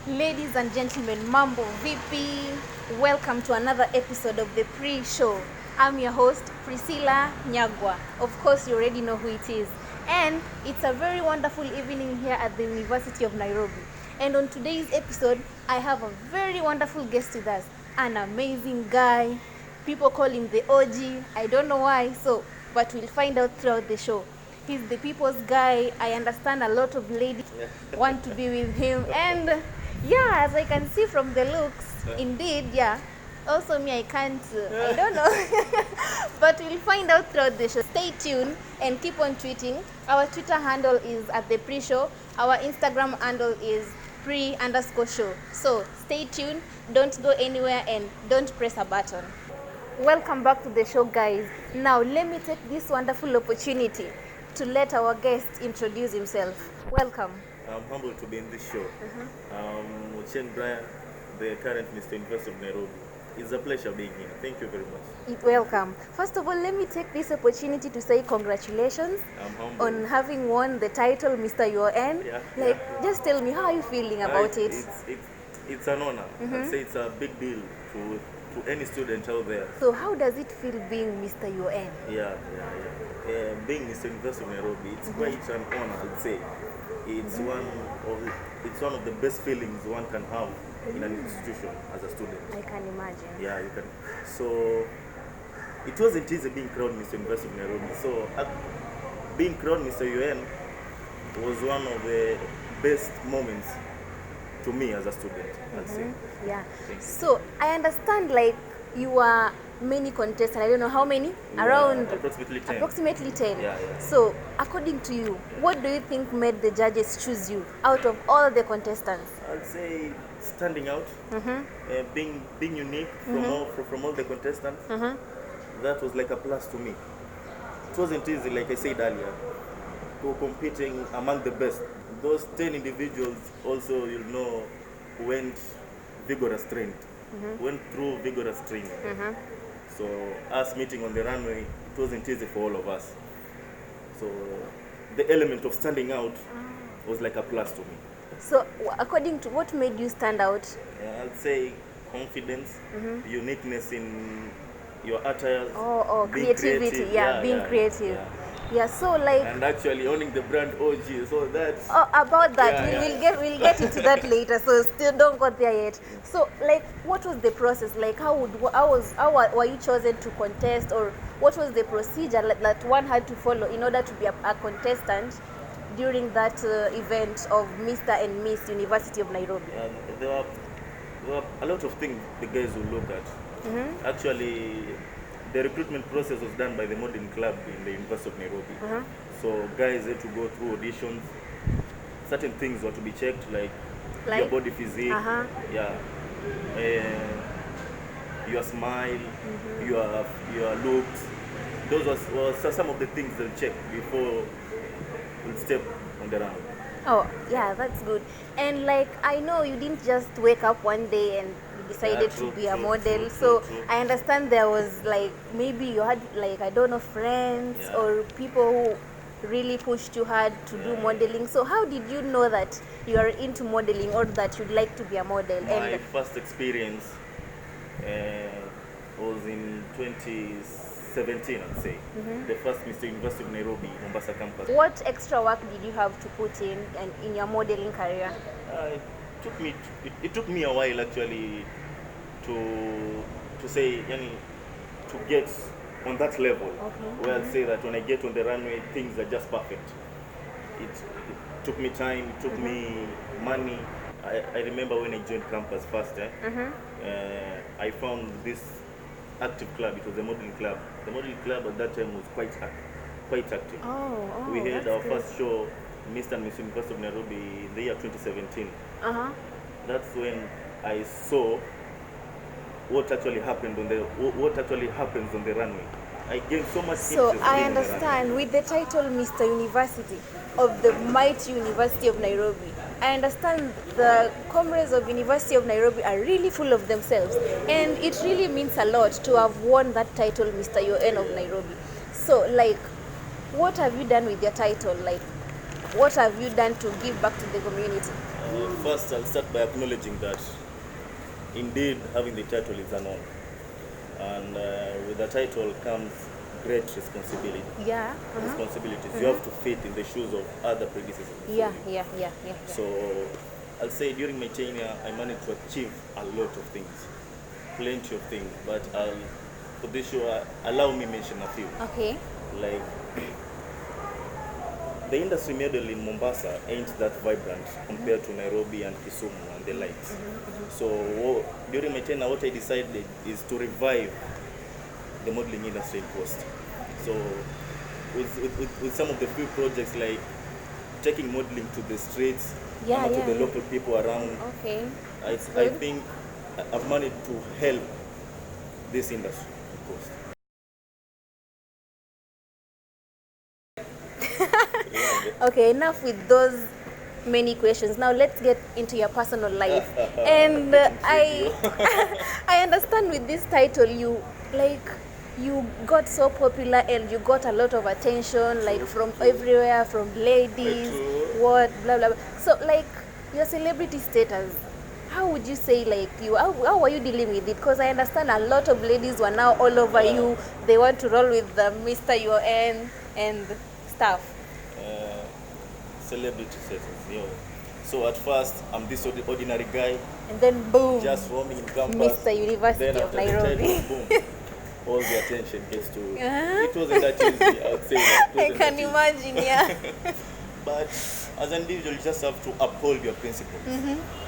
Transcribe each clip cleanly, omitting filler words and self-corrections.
Ladies and gentlemen, mambo vipi? Welcome to another episode of the pre-show. I'm your host, Priscilla, Nyagwa. Of course, you already know who it is. And it's a very wonderful evening here at the University of Nairobi. And on today's episode, I have a very wonderful guest with us. An amazing guy. People call him the OG. I don't know why, but we'll find out throughout the show. He's the people's guy. I understand a lot of ladies want to be with him. And yeah, as I can see from the looks, indeed, yeah. Also me, I don't know. But we'll find out throughout the show. Stay tuned and keep on tweeting. Our Twitter handle is at the pre-show. Our Instagram handle is pre_show. So stay tuned, don't go anywhere and don't press a button. Welcome back to the show, guys. Now let me take this wonderful opportunity to let our guest introduce himself. Welcome. I'm humbled to be in this show. Chen Brian, the current Mr. University of Nairobi. It's a pleasure being here. Thank you very much. Welcome. First of all, let me take this opportunity to say congratulations on having won the title Mr. UN. Just tell me, how are you feeling about it? It's an honor. I'd say it's a big deal to any student out there. So how does it feel being Mr. UN? Being Mr. University of Nairobi, it's quite an honor, I'd say. It's one of the best feelings one can have in an institution as a student. I can imagine. Yeah, you can. So it wasn't easy being crowned Mr. University of Nairobi. So being crowned Mr. UN was one of the best moments to me as a student, I'd say. Yeah. So I understand, you are many contestants. I don't know how many. Around approximately 10. Yeah. So according to you, what do you think made the judges choose you out of all the contestants? I'd say standing out, being unique from all the contestants. That was like a plus to me. It wasn't easy, like I said earlier, competing among the best. Those 10 individuals also, went vigorous training. Went through vigorous training. So us meeting on the runway, it wasn't easy for all of us. So the element of standing out was like a plus to me. So according to what made you stand out? I'd say confidence, uniqueness in your attires. Being creativity. Being creative. Yeah, so and actually owning the brand OG, so that's about that. We'll get into that later. So still don't go there yet. So what was the process? How were you chosen to contest, or what was the procedure that one had to follow in order to be a contestant during that event of Mr. and Miss University of Nairobi? There were a lot of things the guys will look at. Actually, the recruitment process was done by the modeling club in the University of Nairobi. So guys had to go through auditions. Certain things were to be checked, like your body physique, your smile, your looks. Those were some of the things they'll check before we'll step on the runway. Oh, yeah, that's good. And I know you didn't just wake up one day and decided to be a model. So I understand there was maybe you had I don't know, friends or people who really pushed you hard to do modeling. So how did you know that you are into modeling or that you'd like to be a model? My first experience was in 2017, I'd say. The first Mr. University of Nairobi, Mombasa campus. What extra work did you have to put in your modeling career? It took me a while actually to say, to get on that level where I'd say that when I get on the runway, things are just perfect. It took me time, it took me money. I remember when I joined campus first, I found this active club. It was a modeling club. The modeling club at that time was quite active. We had our first show, Mr. and Miss University of Nairobi, in the year 2017. That's when I saw what actually happens on the runway. I gained so much interest. So I understand, with the title Mr. University of the mighty University of Nairobi, I understand the comrades of University of Nairobi are really full of themselves, and it really means a lot to have won that title Mr. UN of Nairobi. So what have you done with your title? what have you done to give back to the community? First, I'll start by acknowledging that indeed having the title is an honor. And with the title comes great responsibility. Yeah. Responsibilities. You have to fit in the shoes of other predecessors. Yeah. So I'll say during my tenure, I managed to achieve a lot of things, plenty of things. But for this show, allow me mention a few. Okay. Like the industry model in Mombasa ain't that vibrant compared to Nairobi and Kisumu and the likes. So during my tenure, what I decided is to revive the modeling industry in Coast. So with some of the few projects like taking modeling to the streets, to the local people around. Okay. I think I've managed to help this industry in Coast. Okay, enough with those many questions. Now let's get into your personal life. And I understand with this title you got so popular and you got a lot of attention, like from everywhere, from ladies, what blah blah blah. So like your celebrity status, how would you say, like, how are you dealing with it? Because I understand a lot of ladies were now all over you. They want to roll with the Mr. UN and stuff. Celebrity status, So at first, I'm this ordinary guy. And then boom, just roaming in campus. Mr. University of Nairobi. Boom, all the attention gets to. It wasn't that easy, I would say. I can imagine, yeah. But as an individual, you just have to uphold your principles.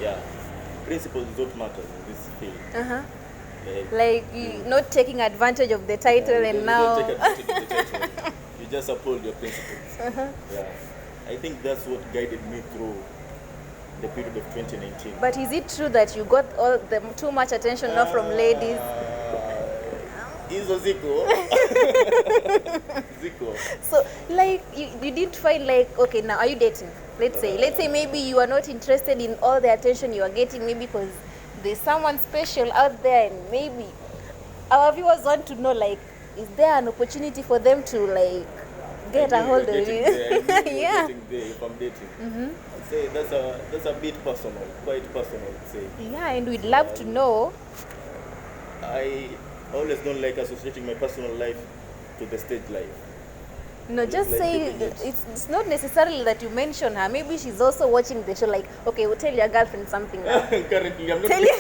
Yeah, principles is what matters in this field. Like you not taking advantage of the title and now. You don't take advantage of the title. You just uphold your principles. Yeah. I think that's what guided me through the period of 2019. But is it true that you got all the too much attention now from ladies? Izo Zico. Zico. So, like, you didn't find like, okay, now are you dating? Let's say maybe you are not interested in all the attention you are getting, maybe because there's someone special out there, and maybe our viewers want to know, like, is there an opportunity for them to like get a hold of you? Yeah. If I'm dating, I'd say that's a bit personal, quite personal, I'd say. Yeah, and we'd love to know. I always don't like associating my personal life to the stage life. No, just like say it's not necessarily that you mention her. Maybe she's also watching the show. Like, okay, we'll tell your girlfriend something now. Currently, I'm not. Tell you.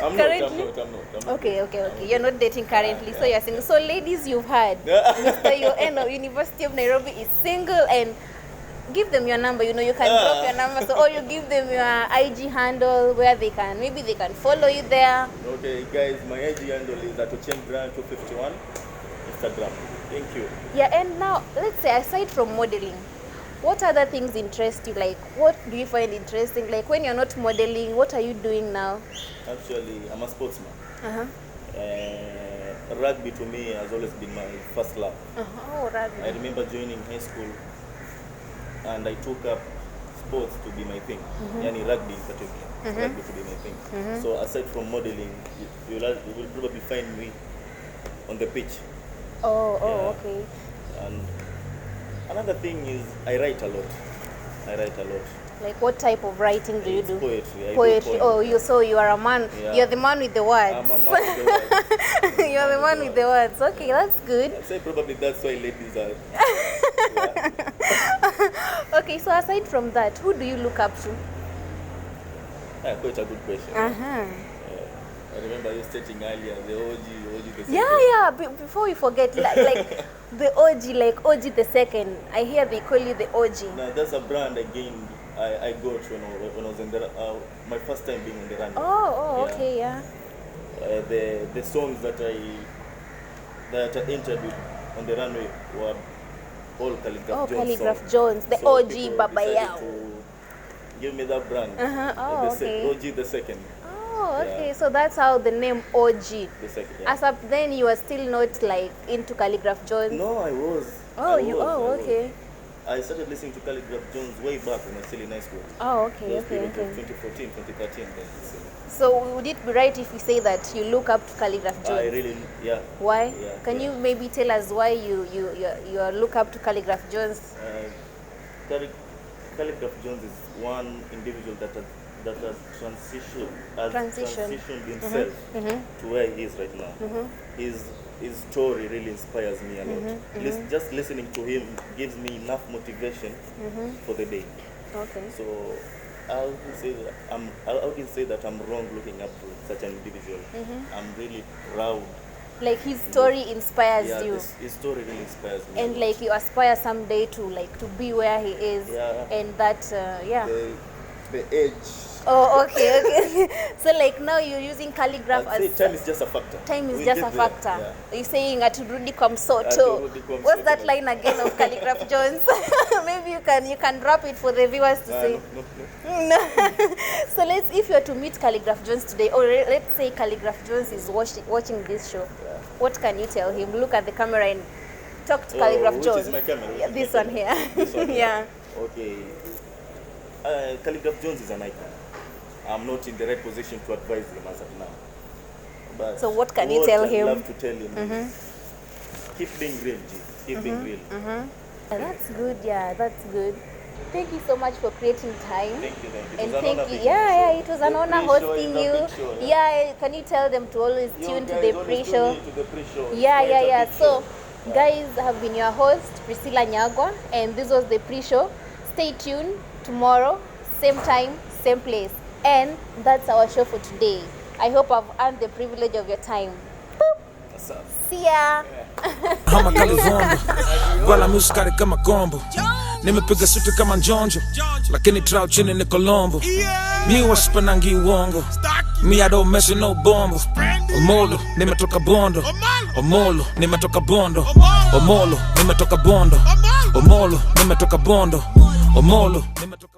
I'm not. Okay. You're not dating currently, so you're single. So, ladies, you've heard Mr. UN of University of Nairobi is single, and give them your number. You know, you can drop your number, so or you give them your IG handle where maybe they can follow you there. Okay, guys, my IG handle is @Ochengbrand251 Instagram. Thank you. Yeah, and now let's say aside from modeling, what other things interest you? Like, what do you find interesting? Like, when you're not modeling, what are you doing now? Actually, I'm a sportsman. Rugby to me has always been my first love. Oh, rugby. I remember joining high school and I took up sports to be my thing. Yani rugby in particular. Rugby to be my thing. So aside from modeling, you will probably find me on the pitch. Okay. And another thing is I write a lot. Like, what type of writing do you do? Poetry. Poetry. Oh, you are a man. Yeah. You're the man with the words. I'm a man with the words. You're the man with the words. Okay, that's good. I'd say probably that's why ladies are. Okay, so aside from that, who do you look up to? Quite a good question. I remember you stating earlier the OG the second. Yeah. Before we forget, like the OG, like OG the second. I hear they call you the OG. No, that's a brand again. I got when I was in my first time being on the runway. Okay, yeah. The songs that I entered with on the runway were all Calligraph Jones. Calligraph Jones, the so OG Baba Yao. Give me that brand. Okay. OG the second. Okay, so that's how the name OG. The second, yeah. As of then, you were still not like into Calligraph Jones? No, I was. Okay. I started listening to Calligraph Jones way back when I was still in high school. Oh, okay, Those okay, periods of okay. 2014, 2013. Then. So would it be right if we say that you look up to Calligraph Jones? I really, yeah. Why? Yeah, Can you maybe tell us why you look up to Calligraph Jones? Calligraph Jones is one individual that has transitioned himself to where he is right now. His story really inspires me a lot. Just listening to him gives me enough motivation for the day. Okay. So I wouldn't say that I'm wrong looking up to such an individual. I'm really proud. Like his story inspires you. His story really inspires me. And like you aspire someday to be where he is. Yeah. And that The age. Oh, okay. So like now you're using calligraph I'd say as time is just a factor. time is We'll just get a there. factor. Yeah. You're saying aturudi kwa msoto. Aturudi kwa What's msoto. that line again of Calligraph Jones? Maybe you can rap it for the viewers to say. No. So if you're to meet Calligraph Jones today, or let's say Calligraph Jones is watching this show, what can you tell him? Look at the camera and talk to Calligraph which Jones. is my camera? Yeah, this one here. This one here. Yeah. Okay. Calligraph Jones is an icon. I'm not in the right position to advise him as of now. But So what can you tell him? I'd love to tell him is keep being real, G. Keep being real. Yeah, that's good. Yeah, that's good. Thank you so much for creating time. Thank you. And It was an honor thank you. being Yeah, on yeah, the it was show. an The honor pre-show hosting is a you. big show, Yeah, can you tell them to always You tune to guys the always pre-show? tune in to the pre-show. Yeah. It's a So, big show. guys, have been your host, Priscilla Nyagwa, and this was the pre-show. Stay tuned tomorrow, same time, same place. And that's our show for today. I hope I've earned the privilege of your time. Boop. What's up? See ya. Hama kalizondo wala muskari kama kombo nimepiga suti kama njonjo lakini trao chini ni Colombo mi waspanangi uongo mi I don't mess with no bombo omolo nimetoka bondo omolo nimetoka bondo omolo nimetoka bondo omolo nimetoka bondo omolo nimetoka